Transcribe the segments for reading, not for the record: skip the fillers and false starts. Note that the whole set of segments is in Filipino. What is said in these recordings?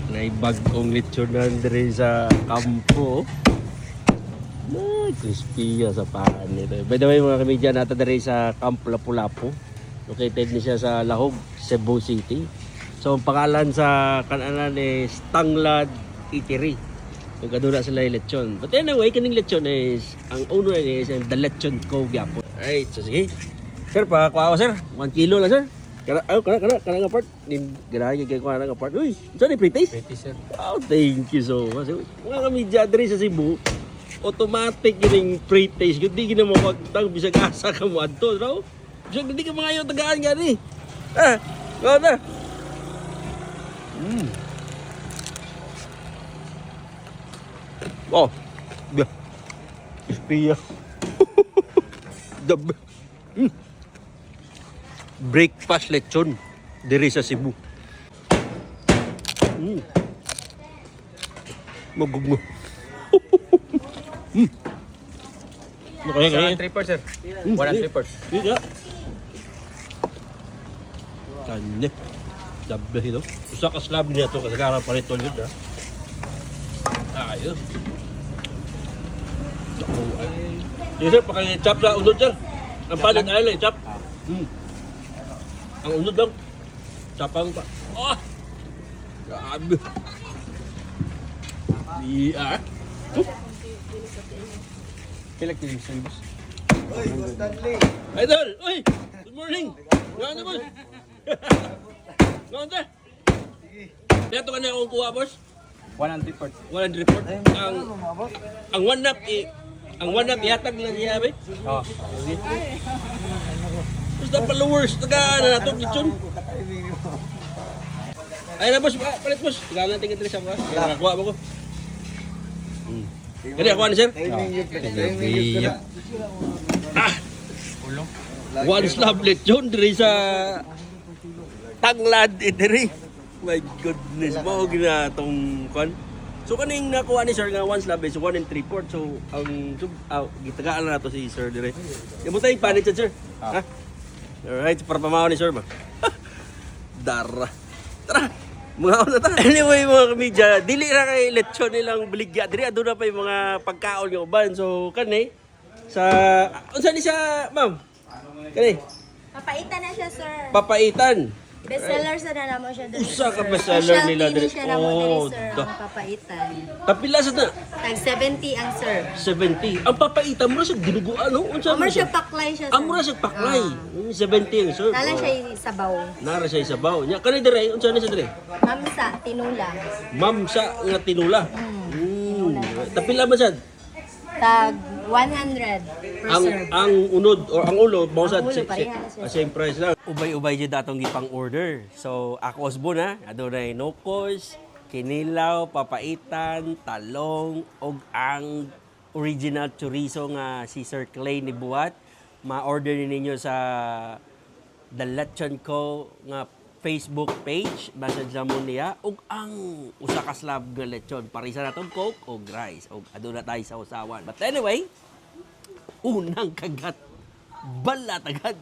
Naibag-ong lechonan diri sa kampo. Crispy sa paan nito. By the way mga kamidya, nata diri sa Camp Lapu-Lapu. Located ni siya sa Lahog, Cebu City. So ang pangalan sa kananan is Tanglad Eatery. Yung kadura sila yung lechon. But anyway, kaning lechon is, ang owner is the Lechon Co. Gyapon. Alright, so sige. Sir, pakuha ko sir. 1 kilo lang sir. Kana nga part. Ganahin kayo kana nga part. Uy, saan yung pre-taste? Pretty sir. Oh, thank you so much. Mga kamidya diri sa Cebu, automatic yung pre-taste. Hindi ka na mawagtang bisag asa ka mo adto. No? Bisag hindi ka mga yung tagaan gani. Gawin na. Oh, crispy. Breakfast lechon diri sa Cebu. Magugmo. One and three parts sir. 1 and 3 parts. Iya. Kanya. Dabe ito. Usa ka slab niya to kasagaran pa rito yun ha. Ayos. Ako ay. Yes sir, pakachop sa unod sir. Ang palit ay lang, chop. Ang unod lang. Chopang pa. Oh! Grabe. Iya. Pilak din sir boss. Idol! Uy! Good morning! Ngayon na boss! Ngayon na! Dito ka na akong kuha boss. 1 and 3 parts. Walang report. Ang one up ang one up yatag lang niya ba? Oh. Basta followers taga na nato kitchen. Ay na boss, palit boss. Tingnan natin ito sa boss. Kuha mo ko. Kaya kuha ni sir. Ulong. One slab lechon diri sa Tanglad Eatery. My goodness, mao gina tong kon. So kaning nakuha ni sir nga one slab is 1 and 3/4. So ang gitagaan na nato si sir dire. Yamutay panit siya, sir. Ha? Alright, para pamahaw ni sir ba? Dara. Tara. Mga na ta. Anyway mga kamidya, dili ra kay lechon nilang baligya dire aduna pa yung mga pagkaon nga uban. So kani sa unsa ni siya, ma'am? Kani Papaitan na siya, sir. papaitan. Bestseller sa na naman siya doon. Usa ka bestseller nila Specialty diri. ni siya naman Oh, diri, sir, ang papaitan. Tapila sa na Tag 70 ang sir. 70. Ang papaitan mo sa dinuguan no? Unsa Amor man siya siya? paklay siya, sir. Amura sa paklay. 70 ang sir. Tala siya sabaw. Nara siya sabaw. Nya kani dire unsa ni sa dire? Mamsa, tinula. Mamsa nga tinula. Tapila ba sad? Tag 100 per serve. Ang unod or ang ulo mausad Ang ulo, parehas siya. same price lang. Ubay-ubay jud datong gipang order. So ako osbon ha, adunay nokos, kinilaw, papaitan, talong ug ang original chorizo nga si Sir Clay ni buhat. Ma-order ninyo sa The Lechon Co nga Facebook page, message sa mo niya ug ang usa ka slab nga lechon parisa natong coke ug rice ug aduna tayo sa usawan. But anyway, unang kagat balat agad.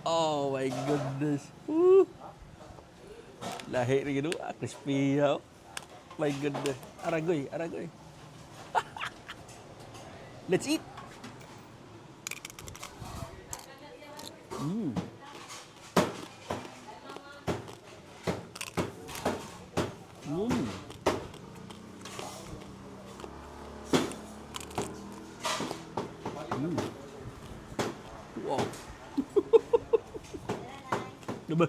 Oh my goodness. Woo. Lahi rin gino, crispy ha. My goodness. Aragoy, aragoy. Let's eat. Wow. Diba?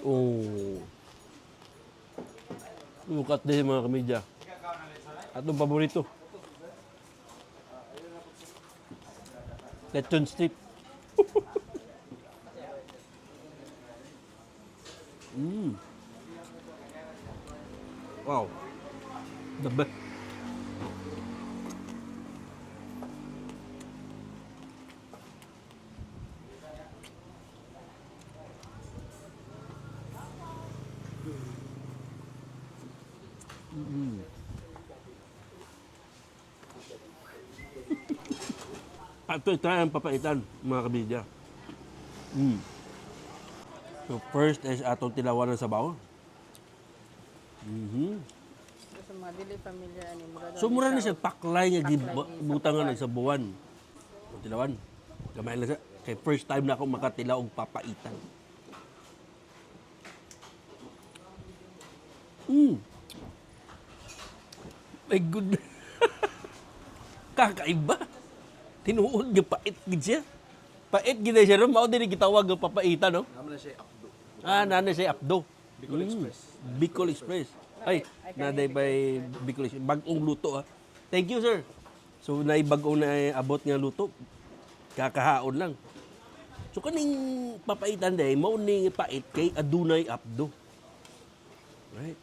Oh. Lukat din mga kamidya. Atong paborito. Lechon strip. Wow. The best. Ito ang papaitan, mga kabidya. So first is atong tilawan ng sabaw. Mhm. Sa mga dili familiar ani mura daw So mura na siya siya paklay nga Paklay gibutangan sa buwan. So tilawan. Gamay lang siya. Kay first time na ako makatilaw og papaitan. My goodness. Kakaiba. Tinuod nga pait gid siya. Pait gid siya no, mao din gitawag nga papaitan no. Naman na siya abdo. Nana siya Apdo. Bicol Express. Bicol Express. Ay, naday by Bicol Express. Bagong luto ha. Thank you, sir. So, naibagong na abot nga luto. Kakahaon lang. So, kaning papaitan day, mauning pait kay adunay Apdo. Right?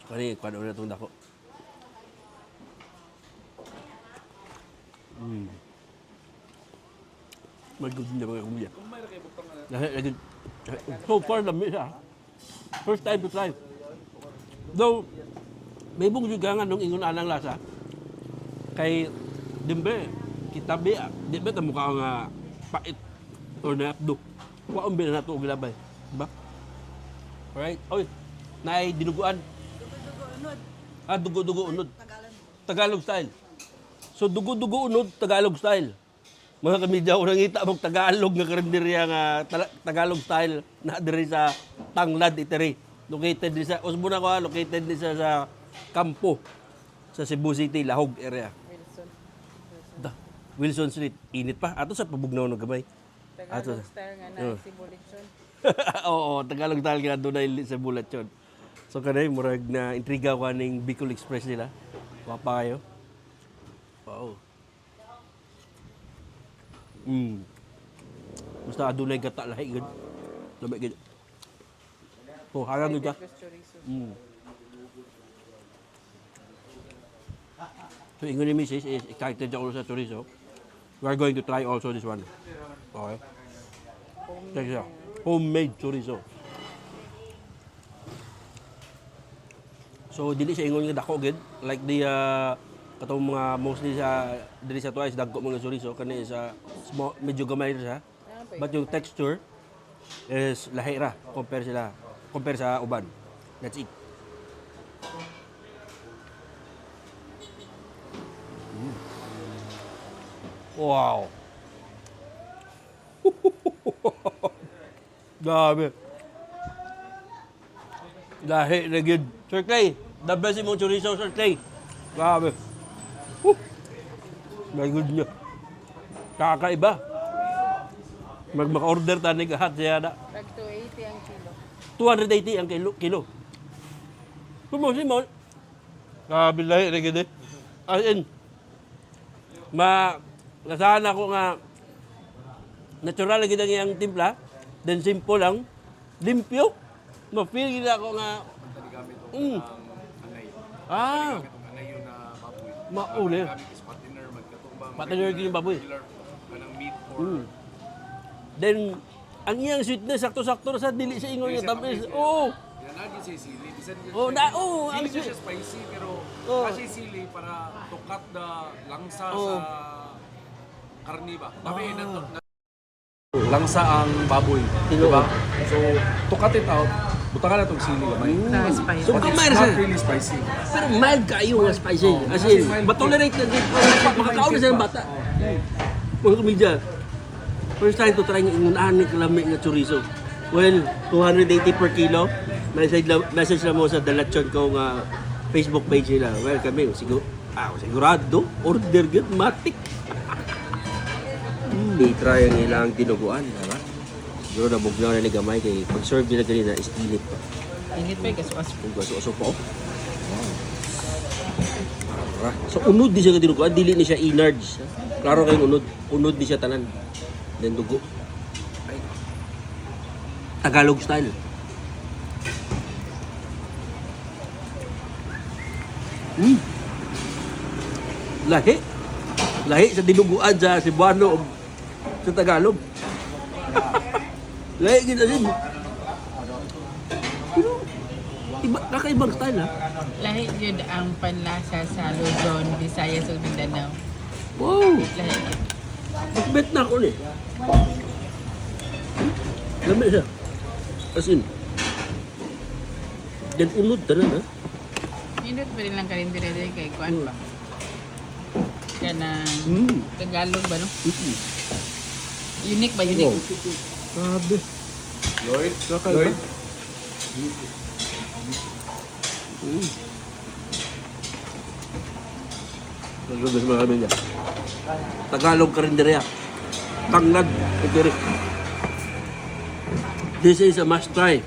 So, kaning, kung ano na itong dako. Magod na mga kumilya. So far, lami siya. First time to try. Though, may bong jugangan nung ingon anang lasa. Kay, dimbe, kitabi, dimbe ta mukha nga pait or naapdo. Waon ba na ito og labay. Diba? Alright? Oy, naay dinuguan. Dugo-dugo unod. Tagalog style. So, dugo-dugo unod, Tagalog style. Mga kamidya, ko nangita mong Tagalog nga karinderya nga Tagalog style na diri sa Tanglad, Iteri. Located din sa, Osbona ko located din sa Campo, sa Cebu City, Lahog area. Wilson. Wilson Street. Init pa. Ato sa pabugnaw ng gamay. Tagalog style nga na si Bulikson. Oo, Tagalog style nga doon ay sa bulat yun. So kanay, murag na intriga ko ning Bicol Express nila. Wapa kayo. Wow. Basta adunay gata lahi gud. Labi gud. Oh, harang gud ka. Plus chorizo. So ingon ni Mrs. is excited ako sa chorizo. We are going to try also this one. Okay. Check it out. Homemade chorizo. So dili siya ingon nga dako gid like the katong mga mostly sa dili sa twice dagko mga chorizo kani sa small, medyo gamay siya. But yung texture is lahi ra compare sa uban. That's it. Wow. Grabe. Lahi na gid. Sir Clay, the best imong chorizo, Sir Clay. Grabe. My good niya. Kakaiba. Maka-order tani kahat siya na. Tag 280 ang kilo. 280 ang kilo. Kumusin mo. Grabe lahi na gid. As in, nasahan ako nga natural lagi ang iyang timpla, then simple lang, limpyo. Ma-feel gid ako nga Gamit o mm. anay. Ah, Anay yun na baboy. mauli. Gamit is patiner, magkatumbang. Patiner gid yung baboy. Regular, kanang meat or Then ang iyang sweetness sakto-sakto sa dili sa ingon nga tamis. Oo. Yanagi siya sili. Bisan niya Oh, siya- ang Hindi sweet. siya spicy pero Oh. kasi sili para to cut the langsa Oh. sa karni ba. Kami langsa ang baboy, di ba? So to cut it out, butakan na tong sili gamay. Sa spicy. So But kamay it's ra not siya. really spicy. Pero mild kayo nga spicy. As in, matolerate na din. Makakaon na siya ng bata. Mga kamidya, first time to try ng ingunahan ng kalami nga chorizo. Well, 280 per kilo. Message lang mo sa Dalachon ko nga Facebook page nila. Well, kami, sigurado, order good, matik. I-try ang ilang dinuguan, diba? Siguro nabugnaw na ni gamay kay pag-serve nila kanina is init pa. Init pa gas-was. Kung gaso-aso pa, oh. So, unod di siya dinuguan, dili ni siya innards. Klaro kayong unod. Unod di siya tanan. Then dugo. Ay. Tagalog style. Lahi. Lahi sa dinuguan sa Cebuano o sa Tagalog. Lahi gid asin. Pero iba kakaibang style ha. Lahi jud ang panlasa sa Luzon, Visayas ug Mindanao. Wow. Lahi. Bet na ako ni. Lamig siya. As in, then unod tanan ha. Hindot pa rin lang karindira dahil kay Kuan ba? Kaya na Tagalog ba no? Unique ba? Unique? Grabe. Lloyd? Kakal Lloyd? ba? Naglugas mga kami niya. Tagalog karinderya. Tanglad. Kutiri. This is a must try.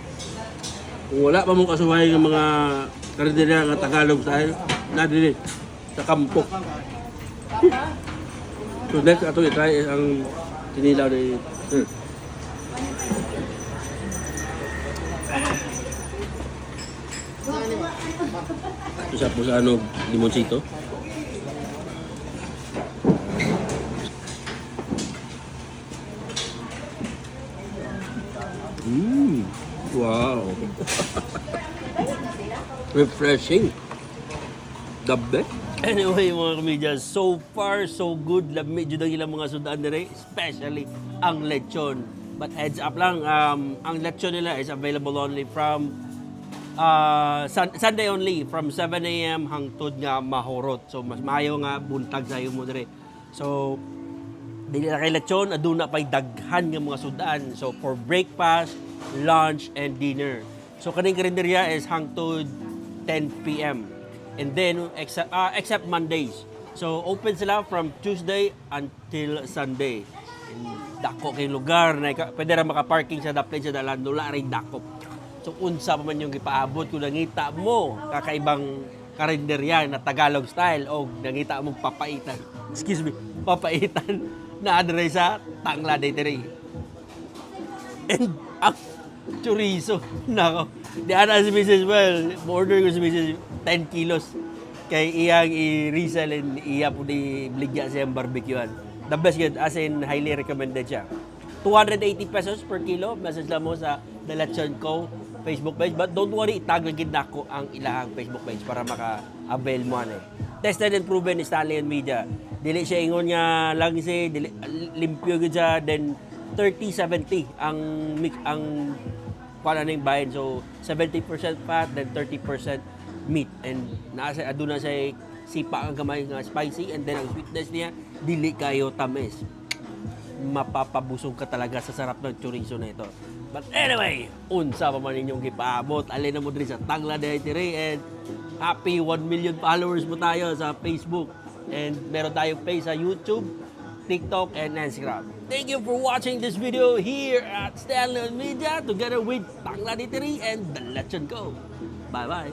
Kung wala pa mong kasuhay ng mga karinderya nga Tagalog style, nadili sa kampo. So next ato i-try is ang kinilaw ni isa po sa ano, limoncito. Wow. Refreshing. The best. Anyway, mga kamedya, so far, so good. Medyo daw ilang mga sundaan nila, especially ang lechon. But heads up lang, ang lechon nila is available only from Sunday only, from 7 a.m. hangtod nga mahorot. So, mas maayo nga buntag sa iyo mo dire. So, dili na kay lechon, aduna pay daghan nga mga sundaan. So, for breakfast, lunch, and dinner. So, kaning karinderya is hangtod 10 p.m. And then, except Mondays. So, open sila from Tuesday until Sunday. And dako kay lugar na pwede ra maka-parking sa daplin sa dalan, wala rin dako. So, unsa pa man yung ipaabot kung nangita mo kakaibang karinderya na Tagalog style o nangita mo papaitan. Excuse me, papaitan na adres sa Tangla Daytiri. And ang chorizo. Nako. Di ana si Mrs. Well, order ko si Mrs. 10 kilos. Kay iyang i-resell and iya po di bligya siyang barbecuean. The best yun, as in highly recommended siya. 280 pesos per kilo. Message lang mo sa The Lechon Co. Facebook page. But don't worry, itag lagid na ko ang ilahang Facebook page para maka-avail mo ano. Tested and proven ni Stanley and Media. Dili siya ingon nga lang si limpyo gid siya, then 30-70 ang ano yung bayan. So 70% fat, then 30% meat. And nasa aduna siya sipa ang gamay nga spicy, and then ang sweetness niya dili kayo tamis. Mapapabusog ka talaga sa sarap ng chorizo na ito. But anyway, unsa pa man ninyong gipaabot, alin na mo diri sa Tangla Daytiri, and happy 1 million followers mo tayo sa Facebook. And meron tayong page sa YouTube, TikTok, and Instagram. Thank you for watching this video here at Stanley Media together with Tangla Daytiri and The Lechon Co. Bye-bye.